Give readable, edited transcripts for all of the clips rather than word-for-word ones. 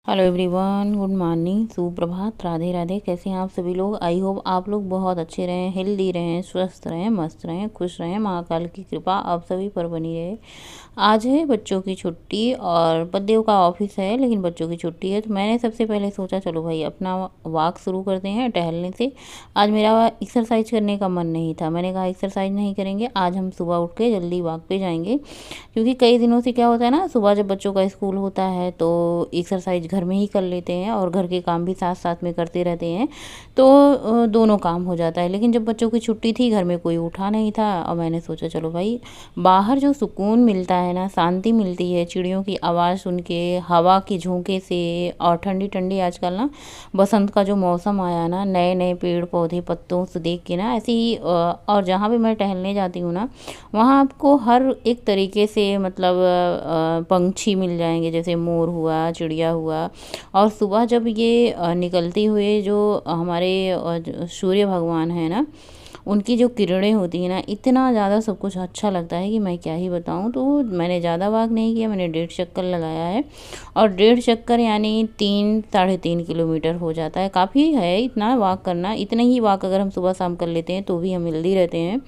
Hello everyone, good morning, सुप्रभात, राधे राधे। कैसे हैं आप सभी लोग? आई होप आप लोग बहुत अच्छे रहें, हेल्दी रहें, स्वस्थ रहें, मस्त रहें, खुश रहें। महाकाल की कृपा आप सभी पर बनी रहे। आज है बच्चों की छुट्टी और बच्चों का ऑफिस है, लेकिन बच्चों की छुट्टी है तो मैंने सबसे पहले सोचा चलो भाई अपना वॉक शुरू करते हैं टहलने से। आज मेरा एक्सरसाइज करने का मन नहीं था। मैंने कहा एक्सरसाइज नहीं करेंगे, आज हम सुबह उठ के जल्दी वॉक पे जाएंगे। क्योंकि कई दिनों से क्या होता है ना, सुबह जब बच्चों का स्कूल होता है तो एक्सरसाइज घर में ही कर लेते हैं और घर के काम भी साथ साथ में करते रहते हैं, तो दोनों काम हो जाता है। लेकिन जब बच्चों की छुट्टी थी, घर में कोई उठा नहीं था और मैंने सोचा चलो भाई बाहर जो सुकून मिलता है ना, शांति मिलती है चिड़ियों की आवाज़ सुन के, हवा की झोंके से, और ठंडी ठंडी आजकल ना बसंत का जो मौसम आया ना, नए नए पेड़ पौधे पत्तों से देख के ना ऐसे ही और जहाँ भी मैं टहलने जाती हूँ ना, वहाँ आपको हर एक तरीके से मतलब पंछी मिल जाएंगे, जैसे मोर हुआ, चिड़िया हुआ। और सुबह जब ये निकलती हुए जो हमारे सूर्य भगवान है ना, उनकी जो किरणें होती हैं ना, इतना ज़्यादा सब कुछ अच्छा लगता है कि मैं क्या ही बताऊँ। तो मैंने ज़्यादा वॉक नहीं किया, मैंने 1.5 चक्कर लगाया है। और 1.5 चक्कर यानी 3 साढ़े 3 किलोमीटर हो जाता है। काफ़ी है इतना वॉक करना। इतना ही वॉक अगर हम सुबह शाम कर लेते हैं तो भी हम हेल्दी रहते हैं।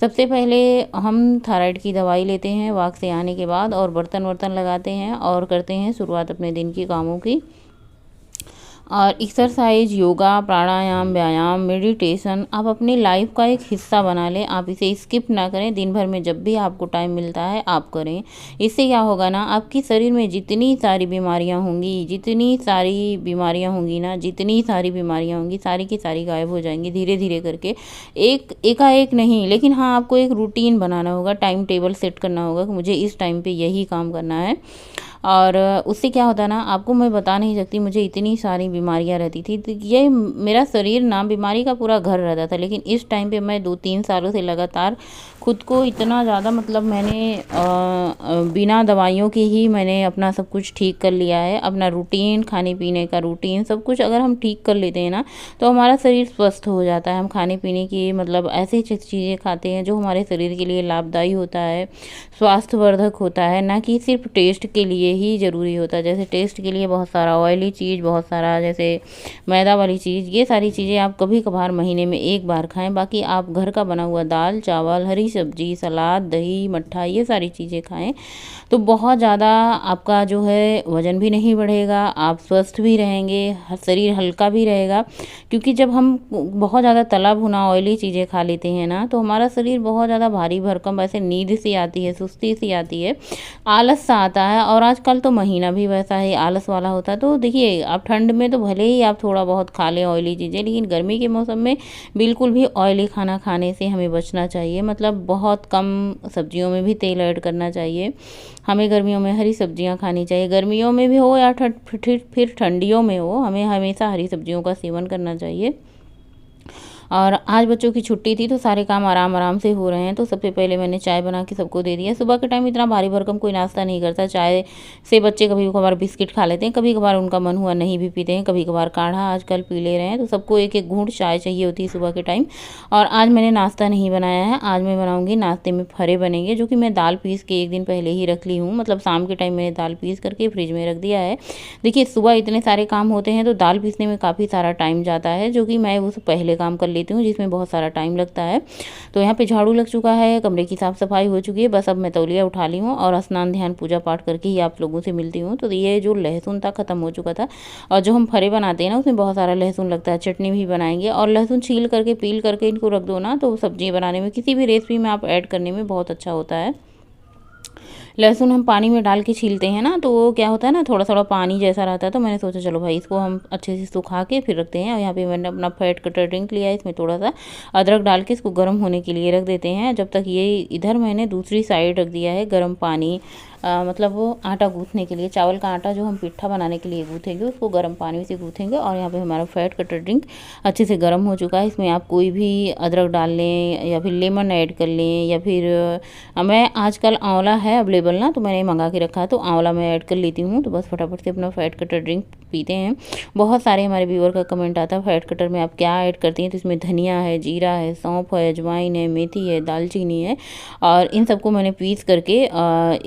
सबसे पहले हम थायराइड की दवाई लेते हैं वॉक से आने के बाद, और बर्तन वर्तन लगाते हैं और करते हैं शुरुआत अपने दिन की कामों की। और एक्सरसाइज, योगा, प्राणायाम, व्यायाम, मेडिटेशन आप अपनी लाइफ का एक हिस्सा बना लें। आप इसे स्किप ना करें, दिन भर में जब भी आपको टाइम मिलता है आप करें। इससे क्या होगा ना, आपकी शरीर में जितनी सारी बीमारियां होंगी, जितनी सारी बीमारियां होंगी, सारी की सारी गायब हो जाएंगी धीरे धीरे करके। एकाएक नहीं, लेकिन हाँ आपको एक रूटीन बनाना होगा, टाइम टेबल सेट करना होगा कि मुझे इस टाइम पे यही काम करना है। और उससे क्या होता है ना, आपको मैं बता नहीं सकती, मुझे इतनी सारी बीमारियां रहती थी तो ये मेरा शरीर ना बीमारी का पूरा घर रहता था। लेकिन इस टाइम पे मैं 2-3 सालों से लगातार खुद को इतना ज़्यादा मतलब मैंने बिना दवाइयों के ही मैंने अपना सब कुछ ठीक कर लिया है। अपना रूटीन, खाने पीने का रूटीन, सब कुछ अगर हम ठीक कर लेते हैं ना, तो हमारा शरीर स्वस्थ हो जाता है। हम खाने पीने की मतलब ऐसी चीज़ें खाते हैं जो हमारे शरीर के लिए लाभदायी होता है, स्वास्थ्यवर्धक होता है, ना कि सिर्फ टेस्ट के लिए ही ज़रूरी होता है। जैसे टेस्ट के लिए बहुत सारा ऑयली चीज़, बहुत सारा जैसे मैदा वाली चीज़, ये सारी चीज़ें आप कभी कभार महीने में एक बार खाएं। बाकी आप घर का बना हुआ दाल चावल, हरी सब्जी, सलाद, दही, मट्ठा, ये सारी चीज़ें खाएं तो बहुत ज़्यादा आपका जो है वज़न भी नहीं बढ़ेगा, आप स्वस्थ भी रहेंगे, शरीर हल्का भी रहेगा। क्योंकि जब हम बहुत ज़्यादा तला भुना ऑयली चीज़ें खा लेते हैं ना, तो हमारा शरीर बहुत ज़्यादा भारी भरकम, ऐसे नींद सी आती है, सुस्ती सी आती है, आलस सा आता है। और आजकल तो महीना भी वैसा है, आलस वाला होता है। तो देखिए, आप ठंड में तो भले ही आप थोड़ा बहुत खा लें ऑयली चीज़ें, लेकिन गर्मी के मौसम में बिल्कुल भी ऑयली खाना खाने से हमें बचना चाहिए। मतलब बहुत कम सब्जियों में भी तेल ऐड करना चाहिए। हमें गर्मियों में हरी सब्जियां खानी चाहिए, गर्मियों में भी हो या फिर ठंडियों में हो, हमें हमेशा हरी सब्जियों का सेवन करना चाहिए। और आज बच्चों की छुट्टी थी तो सारे काम आराम आराम से हो रहे हैं। तो सबसे पहले मैंने चाय बना के सबको दे दिया। सुबह के टाइम इतना भारी भरकम कोई नाश्ता नहीं करता। चाय से बच्चे कभी कभार बिस्किट खा लेते हैं, कभी कभार उनका मन हुआ नहीं भी पीते हैं, कभी कभार काढ़ा आजकल पी ले रहे हैं। तो सबको एक एक घूंट चाय चाहिए होती है सुबह के टाइम। और आज मैंने नाश्ता नहीं बनाया है, आज मैं बनाऊँगी नाश्ते में फरे बनेंगे, जो कि मैं दाल पीस के एक दिन पहले ही रख ली हूँ। मतलब शाम के टाइम मैंने दाल पीस करके फ्रिज में रख दिया है। देखिए, सुबह इतने सारे काम होते हैं तो दाल पीसने में काफ़ी सारा टाइम जाता है, जो कि मैं उस पहले काम कर लेती हूँ जिसमें बहुत सारा टाइम लगता है। तो यहाँ पे झाड़ू लग चुका है, कमरे की साफ़ सफाई हो चुकी है, बस अब मैं तौलिया उठा ली हूँ और स्नान ध्यान पूजा पाठ करके ही आप लोगों से मिलती हूँ। तो ये जो लहसुन था ख़त्म हो चुका था, और जो हम फरे बनाते हैं ना उसमें बहुत सारा लहसुन लगता है। चटनी भी बनाएंगे, और लहसुन छील करके पील करके इनको रख दो ना, तो सब्जी बनाने में, किसी भी रेसिपी में आप ऐड करने में बहुत अच्छा होता है। लहसुन हम पानी में डाल के छीलते हैं ना, तो वो क्या होता है ना, थोड़ा थोड़ा पानी जैसा रहता है। तो मैंने सोचा चलो भाई इसको हम अच्छे से सुखा के फिर रखते हैं। और यहाँ पे मैंने अपना फैट कटर ड्रिंक लिया है, इसमें थोड़ा सा अदरक डाल के इसको गर्म होने के लिए रख देते हैं। जब तक ये इधर मैंने दूसरी साइड रख दिया है गर्म पानी, मतलब वो आटा गूँथने के लिए, चावल का आटा जो हम पिट्ठा बनाने के लिए गूँथेंगे उसको गर्म पानी से गूँथेंगे। और यहाँ पे हमारा फैट कटर ड्रिंक अच्छे से गर्म हो चुका है। इसमें आप कोई भी अदरक डाल लें या फिर लेमन ऐड कर लें, या फिर मैं आजकल आंवला है अवेलेबल ना, तो मैंने मंगा के रखा है, तो आंवला मैं ऐड कर लेती हूँ। तो बस फटाफट से अपना फैट कटर ड्रिंक पीते हैं। बहुत सारे हमारे व्यूअर का कमेंट आता है फैट कटर में आप क्या ऐड करती हैं, तो इसमें धनिया है, जीरा है, सौंफ है, अजवाइन है, मेथी है, दालचीनी है, और इन सबको मैंने पीस करके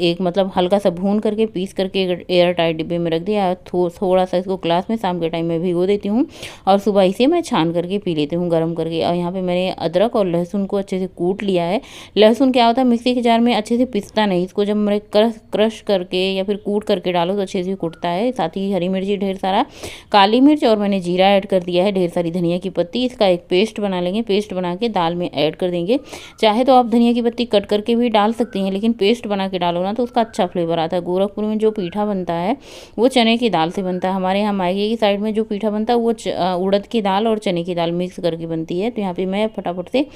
एक मतलब मतलब हल्का सा भून करके पीस करके एयर टाइट डिब्बे में रख दिया। थोड़ा सा इसको ग्लास में शाम के टाइम में भिगो देती हूँ और सुबह इसे मैं छान करके पी लेती हूँ गर्म करके। और यहाँ पे मैंने अदरक और लहसुन को अच्छे से कूट लिया है। लहसुन क्या होता है मिक्सी के जार में अच्छे से पिसता नहीं, इसको जब मैं क्रश करके या फिर कूट करके डालो तो अच्छे से कुटता है। साथ ही हरी मिर्ची ढेर सारा, काली मिर्च और मैंने जीरा ऐड कर दिया है, ढेर सारी धनिया की पत्ती। इसका एक पेस्ट बना लेंगे, पेस्ट बना के दाल में ऐड कर देंगे। चाहे तो आप धनिया की पत्ती कट करके भी डाल सकती हैं, लेकिन पेस्ट बना के डालो ना तो उसका अच्छा फ्लेवर आता है। गोरखपुर में जो पीठा बनता है वो चने की दाल से बनता है। हमारे यहाँ मायके की साइड में जो पीठा बनता है वो उड़द की दाल और चने की दाल मिक्स करके बनती है। तो यहाँ पे मैं फटाफट से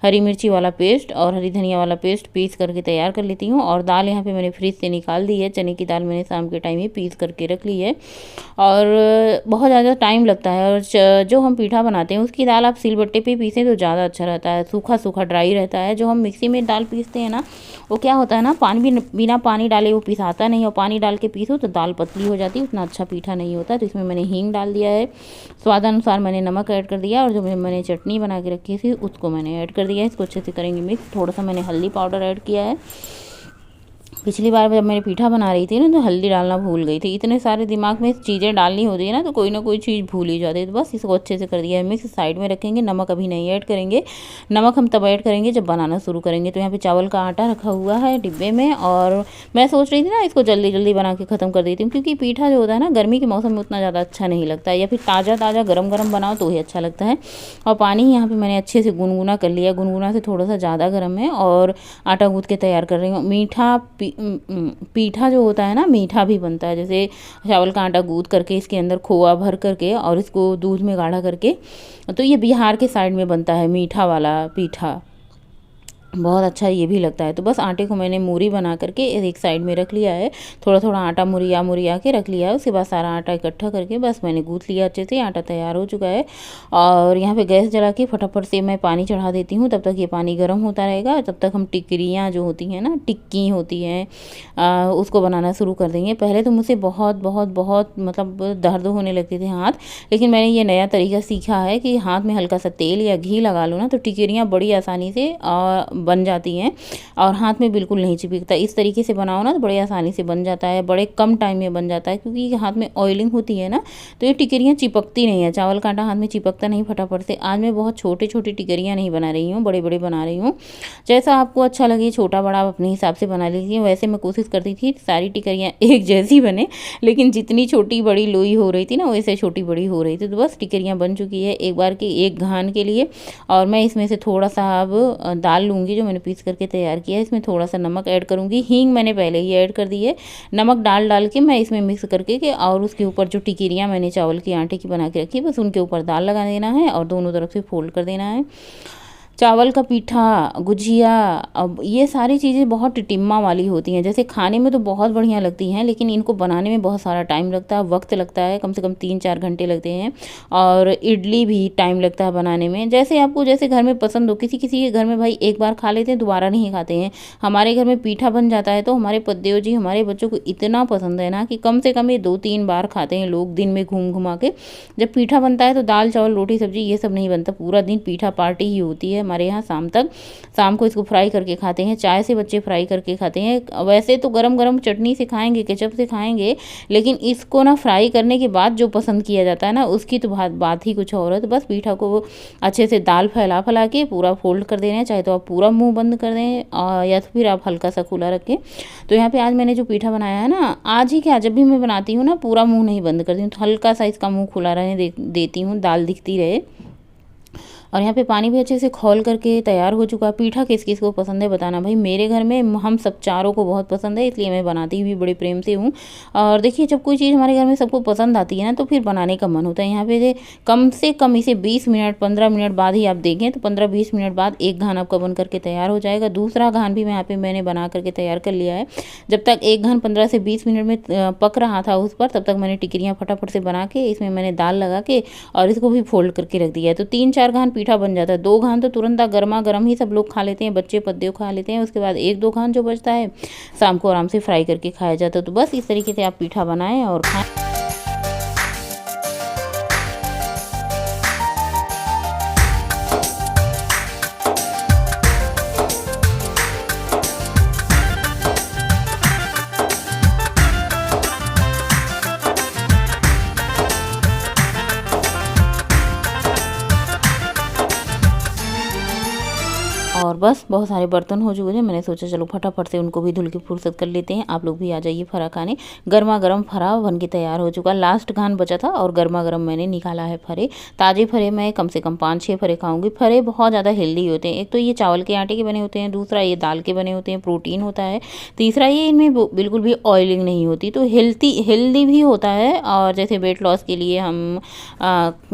हरी मिर्ची वाला पेस्ट और हरी धनिया वाला पेस्ट पीस करके तैयार कर लेती हूँ। और दाल यहाँ पे मैंने फ्रिज से निकाल दी है, चने की दाल मैंने शाम के टाइम ही पीस करके रख ली है। और बहुत ज़्यादा टाइम लगता है। और जो हम पीठा बनाते हैं उसकी दाल आप सिलबट्टे पे पीसें तो ज़्यादा अच्छा रहता है, सूखा सूखा ड्राई रहता है। जो हम मिक्सी में दाल पीसते हैं ना वो क्या होता है ना, पानी भी बिना पानी डाले वो पिसाता नहीं, और पानी डाल के पीसो तो दाल पतली हो जाती है, उतना अच्छा पीठा नहीं होता। तो इसमें मैंने हींग डाल दिया है, स्वादानुसार मैंने नमक ऐड कर दिया, और जो मैंने चटनी बना के रखी थी उसको मैंने ऐड कर दिया है। इसको अच्छे से करेंगे मिक्स। थोड़ा सा मैंने हल्दी पाउडर ऐड किया है। पिछली बार जब मैंने पीठा बना रही थी ना तो हल्दी डालना भूल गई थी। इतने सारे दिमाग में चीज़ें डालनी होती है ना तो कोई ना कोई चीज़ भूल ही जाती है। तो बस इसको अच्छे से कर दिया है मिक्स, साइड में रखेंगे। नमक अभी नहीं ऐड करेंगे, नमक हम तब ऐड करेंगे जब बनाना शुरू करेंगे। तो यहाँ पे चावल का आटा रखा हुआ है डिब्बे में, और मैं सोच रही थी ना इसको जल्दी जल्दी बना के ख़त्म कर देती हूँ, क्योंकि पीठा जो होता है ना गर्मी के मौसम में उतना ज़्यादा अच्छा नहीं लगता है, या फिर ताज़ा ताज़ा गरम गरम बनाओ तो ही अच्छा लगता है। और पानी यहाँ पर मैंने अच्छे से गुनगुना कर लिया, गुनगुना से थोड़ा सा ज़्यादा गर्म है, और आटा गूँथ के तैयार कर रही हूँ। पीठा जो होता है ना मीठा भी बनता है, जैसे चावल का आटा गूँथ करके इसके अंदर खोआ भर करके और इसको दूध में गाढ़ा करके, तो ये बिहार के साइड में बनता है मीठा वाला पीठा, बहुत अच्छा ये भी लगता है। तो बस आटे को मैंने मूरी बना करके एक साइड में रख लिया है, थोड़ा थोड़ा आटा मुरिया के रख लिया है। उसके बाद सारा आटा इकट्ठा करके बस मैंने गूँथ लिया अच्छे से, आटा तैयार हो चुका है। और यहाँ पे गैस जला के फटाफट से मैं पानी चढ़ा देती हूँ, तब तक ये पानी गर्म होता रहेगा। तब तक हम टिक्रियाँ जो होती हैं ना, टिक्की होती हैं, उसको बनाना शुरू कर देंगे। पहले तो मुझे बहुत बहुत बहुत मतलब दर्द होने लगते थे हाथ, लेकिन मैंने ये नया तरीका सीखा है कि हाथ में हल्का सा तेल या घी लगा लो ना तो टिक्रियाँ बड़ी आसानी से बन जाती हैं और हाथ में बिल्कुल नहीं चिपकता। इस तरीके से बनाओ ना तो बड़ी आसानी से बन जाता है, बड़े कम टाइम में बन जाता है, क्योंकि हाथ में ऑयलिंग होती है ना तो ये टिकरियाँ चिपकती नहीं है, चावल का आटा हाथ में चिपकता नहीं फटाफट से। आज मैं बहुत छोटे छोटे टिकरियाँ नहीं बना रही हूँ, बड़े बड़े बना रही हूँ। जैसा आपको अच्छा लगे छोटा बड़ा आप अपने हिसाब से बना लीजिए। वैसे मैं कोशिश करती थी सारी टिकरियाँ एक जैसी बने, लेकिन जितनी छोटी बड़ी लोई हो रही थी ना वैसे छोटी बड़ी हो रही थी। तो बस टिकरियाँ बन चुकी है एक बार की एक घान के लिए। और मैं इसमें से थोड़ा सा अब दाल लूँगी जो मैंने पीस करके तैयार किया है, इसमें थोड़ा सा नमक ऐड करूँगी, हींग मैंने पहले ही ऐड कर दी है। नमक डाल के मैं इसमें मिक्स करके और उसके ऊपर जो टिकिरियाँ मैंने चावल के आटे की बना के रखी बस उनके ऊपर दाल लगा देना है और दोनों तरफ से फोल्ड कर देना है। चावल का पीठा, गुजिया, अब ये सारी चीज़ें बहुत टिटिम्मा वाली होती हैं। जैसे खाने में तो बहुत बढ़िया लगती हैं, लेकिन इनको बनाने में बहुत सारा टाइम लगता है, वक्त लगता है, कम से कम 3-4 घंटे लगते हैं। और इडली भी टाइम लगता है बनाने में। जैसे आपको जैसे घर में पसंद हो, किसी किसी के घर में भाई एक बार खा लेते हैं दोबारा नहीं खाते हैं। हमारे घर में पीठा बन जाता है तो हमारे पतिदेव जी हमारे बच्चों को इतना पसंद है ना कि कम से कम ये 2-3 बार खाते हैं लोग दिन में घूम घुमा के। जब पीठा बनता है तो दाल चावल रोटी सब्जी ये सब नहीं बनता, पूरा दिन पीठा पार्टी ही होती है हमारे यहाँ। शाम तक, शाम को इसको फ्राई करके खाते हैं, चाय से बच्चे फ्राई करके खाते हैं। वैसे तो गरम गरम चटनी से खाएंगे, केचप से खाएंगे, लेकिन इसको ना फ्राई करने के बाद जो पसंद किया जाता है ना उसकी तो बात ही कुछ और है। तो बस पीठा को अच्छे से दाल फैला के पूरा फोल्ड कर देना है, चाहे तो आप पूरा मुंह बंद कर दें या तो फिर आप हल्का सा खुला रखें। तो यहाँ पे आज मैंने जो पीठा बनाया है ना, आज ही क्या जब भी मैं बनाती हूँ ना पूरा मुंह नहीं बंद करती हूँ, तो हल्का सा इसका मुंह खुला रहने देती हूँ, दाल दिखती रहे। और यहाँ पे पानी भी अच्छे से खौल करके तैयार हो चुका है। पीठा किस किस को पसंद है बताना भाई, मेरे घर में हम सब चारों को बहुत पसंद है, इसलिए मैं बनाती भी बड़े प्रेम से हूँ। और देखिए जब कोई चीज़ हमारे घर में सबको पसंद आती है ना तो फिर बनाने का मन होता है। यहाँ पे कम से कम इसे 20 मिनट 15 मिनट बाद ही आप देखें तो 15-20 मिनट बाद एक घान आपका बन करके तैयार हो जाएगा। दूसरा घान भी यहाँ पे मैंने बना करके तैयार कर लिया है। जब तक एक घान 15 से 20 मिनट में पक रहा था उस पर, तब तक मैंने टिकरियाँ फटाफट से बना के इसमें मैंने दाल लगा के और इसको भी फोल्ड करके रख दिया है। तो 3-4 घान पीठा बन जाता है। 2 घान तो तुरंत गर्मा गर्म ही सब लोग खा लेते हैं, बच्चे पद्दे खा लेते हैं। उसके बाद 1-2 घान जो बचता है शाम को आराम से फ्राई करके खाया जाता है। तो बस इस तरीके से आप पीठा बनाएं और खाएं। बस बहुत सारे बर्तन हो चुके थे, मैंने सोचा चलो फटाफट से उनको भी धुल के फुर्सत कर लेते हैं। आप लोग भी आ जाइए फरा खाने। गर्मा गर्म फरा बन के तैयार हो चुका, लास्ट घान बचा था और गर्मा गर्म मैंने निकाला है फरे। ताज़े फरे मैं कम से कम 5-6 फरे खाऊंगी। फरे बहुत ज़्यादा हेल्दी होते हैं, एक तो ये चावल के आटे के बने होते हैं, दूसरा ये दाल के बने होते हैं, प्रोटीन होता है, तीसरा ये इनमें बिल्कुल भी ऑयलिंग नहीं होती, तो हेल्दी भी होता है। और जैसे वेट लॉस के लिए हम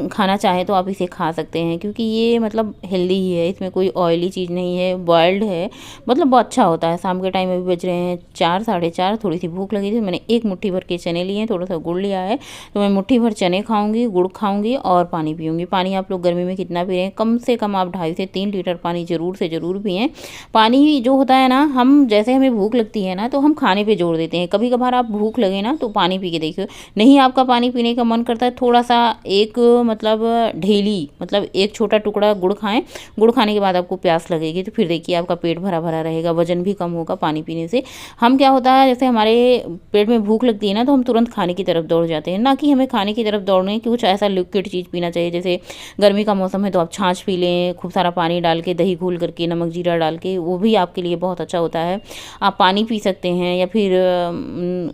खाना चाहें तो आप इसे खा सकते हैं, क्योंकि ये मतलब हेल्दी ही है, इसमें कोई ऑयली चीज़ नहीं है, बॉयल्ड है, मतलब बहुत अच्छा होता है। शाम के टाइम में भी बज रहे हैं 4 साढ़े 4, थोड़ी सी भूख लगी थी, मैंने एक मुट्ठी भर के चने लिए हैं, थोड़ा सा गुड़ लिया है, तो मैं मुट्ठी भर चने खाऊंगी, गुड़ खाऊंगी और पानी पीऊँगी। पानी आप लोग गर्मी में कितना पी रहे हैं, कम से कम आप 2.5 से 3 लीटर पानी ज़रूर से ज़रूर पिएँ। पानी जो होता है ना, हम जैसे हमें भूख लगती है ना तो हम खाने पे जोर देते हैं, कभी कभार आप भूख लगे ना तो पानी पी के देखिए। नहीं आपका पानी पीने का मन करता है, थोड़ा सा एक मतलब ढेली, मतलब एक छोटा टुकड़ा गुड़ खाएं। गुड़ खाने के बाद आपको प्यास लगेगी तो फिर देखिए आपका पेट भरा भरा रहेगा, वजन भी कम होगा पानी पीने से। हम क्या होता है, जैसे हमारे पेट में भूख लगती है ना तो हम तुरंत खाने की तरफ दौड़ जाते हैं, ना कि हमें खाने की तरफ दौड़ने की कुछ ऐसा लिक्विड चीज़ पीना चाहिए। जैसे गर्मी का मौसम है तो आप छाछ पी लें, खूब सारा पानी डाल के, दही घोल करके, नमक जीरा डाल के, वो भी आपके लिए बहुत अच्छा होता है। आप पानी पी सकते हैं या फिर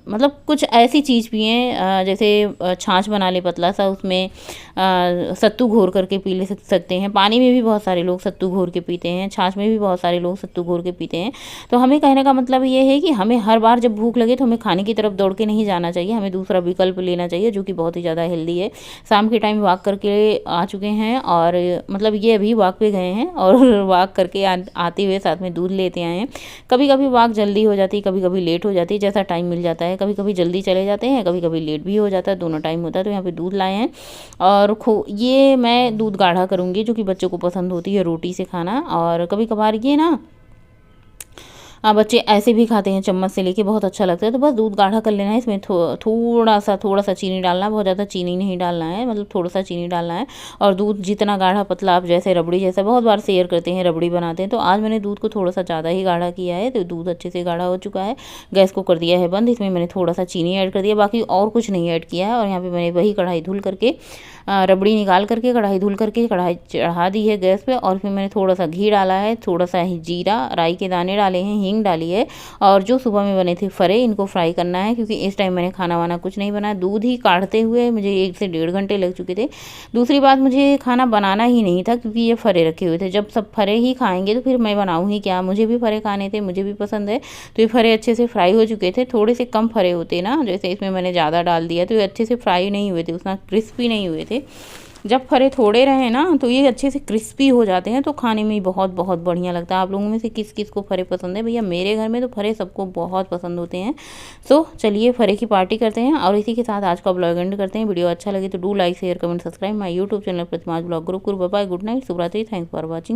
मतलब कुछ ऐसी चीज़ पिएं, जैसे छाछ बना ले पतला सा, उसमें सत्तू घोर करके पी ले सकते हैं। पानी में भी बहुत सारे लोग सत्तू घोर के पीते हैं, छाछ में भी बहुत सारे लोग सत्तू घोर के पीते हैं। तो हमें कहने का मतलब ये है कि हमें हर बार जब भूख लगे तो हमें खाने की तरफ दौड़ के नहीं जाना चाहिए, हमें दूसरा विकल्प लेना चाहिए जो कि बहुत ही ज़्यादा हेल्दी है। शाम के टाइम वॉक करके आ चुके हैं और मतलब ये अभी वॉक पे गए हैं और वॉक करके आते हुए साथ में दूध लेते आए हैं। कभी कभी वॉक जल्दी हो जाती है, कभी कभी लेट हो जाती है, जैसा टाइम मिल जाता है। कभी कभी जल्दी चले जाते हैं, कभी कभी लेट भी हो जाता है, दोनों टाइम होता है। तो यहाँ पे दूध लाए हैं और ये मैं दूध गाढ़ा करूँगी जो कि बच्चों को पसंद होती है रोटी से खाना। और कभी कभार ये ना बच्चे ऐसे भी खाते हैं चम्मच से लेके, बहुत अच्छा लगता है। तो बस दूध गाढ़ा कर लेना है, इसमें थोड़ा सा चीनी डालना है, बहुत ज़्यादा चीनी नहीं डालना है, मतलब थोड़ा सा चीनी डालना है। और दूध जितना गाढ़ा पतला, आप जैसे रबड़ी जैसा बहुत बार शेयर करते हैं, रबड़ी बनाते हैं, तो आज मैंने दूध को थोड़ा सा ज़्यादा ही गाढ़ा किया है। तो दूध अच्छे से गाढ़ा हो चुका है, गैस को कर दिया है बंद। इसमें मैंने थोड़ा सा चीनी ऐड कर दिया, बाकी और कुछ नहीं ऐड किया है। और यहाँ पर मैंने वही कढ़ाई धुल करके, रबड़ी निकाल करके कढ़ाई धुल करके कढ़ाई चढ़ा दी है गैस पे। और फिर मैंने थोड़ा सा घी डाला है, थोड़ा सा जीरा, राई के दाने डाले हैं, हींग डाली है। और जो सुबह में बने थे फरे, इनको फ्राई करना है, क्योंकि इस टाइम मैंने खाना वाना कुछ नहीं बनाया। दूध ही काढ़ते हुए मुझे 1 से 1.5 घंटे लग चुके थे। दूसरी बात, मुझे खाना बनाना ही नहीं था क्योंकि ये फरे रखे हुए थे। जब सब फरे ही खाएंगे तो फिर मैं बनाऊँ ही क्या, मुझे भी फरे खाने थे, मुझे भी पसंद है। तो ये फरे अच्छे से फ्राई हो चुके थे। थोड़े से कम फरे होते ना, जैसे इसमें मैंने ज़्यादा डाल दिया तो ये अच्छे से फ्राई नहीं हुए थे, उतना क्रिस्पी नहीं हुए थे। जब फरे थोड़े रहे ना तो ये अच्छे से क्रिस्पी हो जाते हैं, तो खाने में बहुत बहुत बढ़िया लगता है। आप लोगों में से किस किस को फरे पसंद है? भैया मेरे घर में तो फरे सबको बहुत पसंद होते हैं। सो चलिए फरे की पार्टी करते हैं और इसी के साथ आज का ब्लॉग एंड करते हैं। वीडियो अच्छा लगे तो do like share comment subscribe my YouTube channel Pratima blog group. Bye, good night, शुभ रात्रि, थैंक्स फॉर वॉचिंग।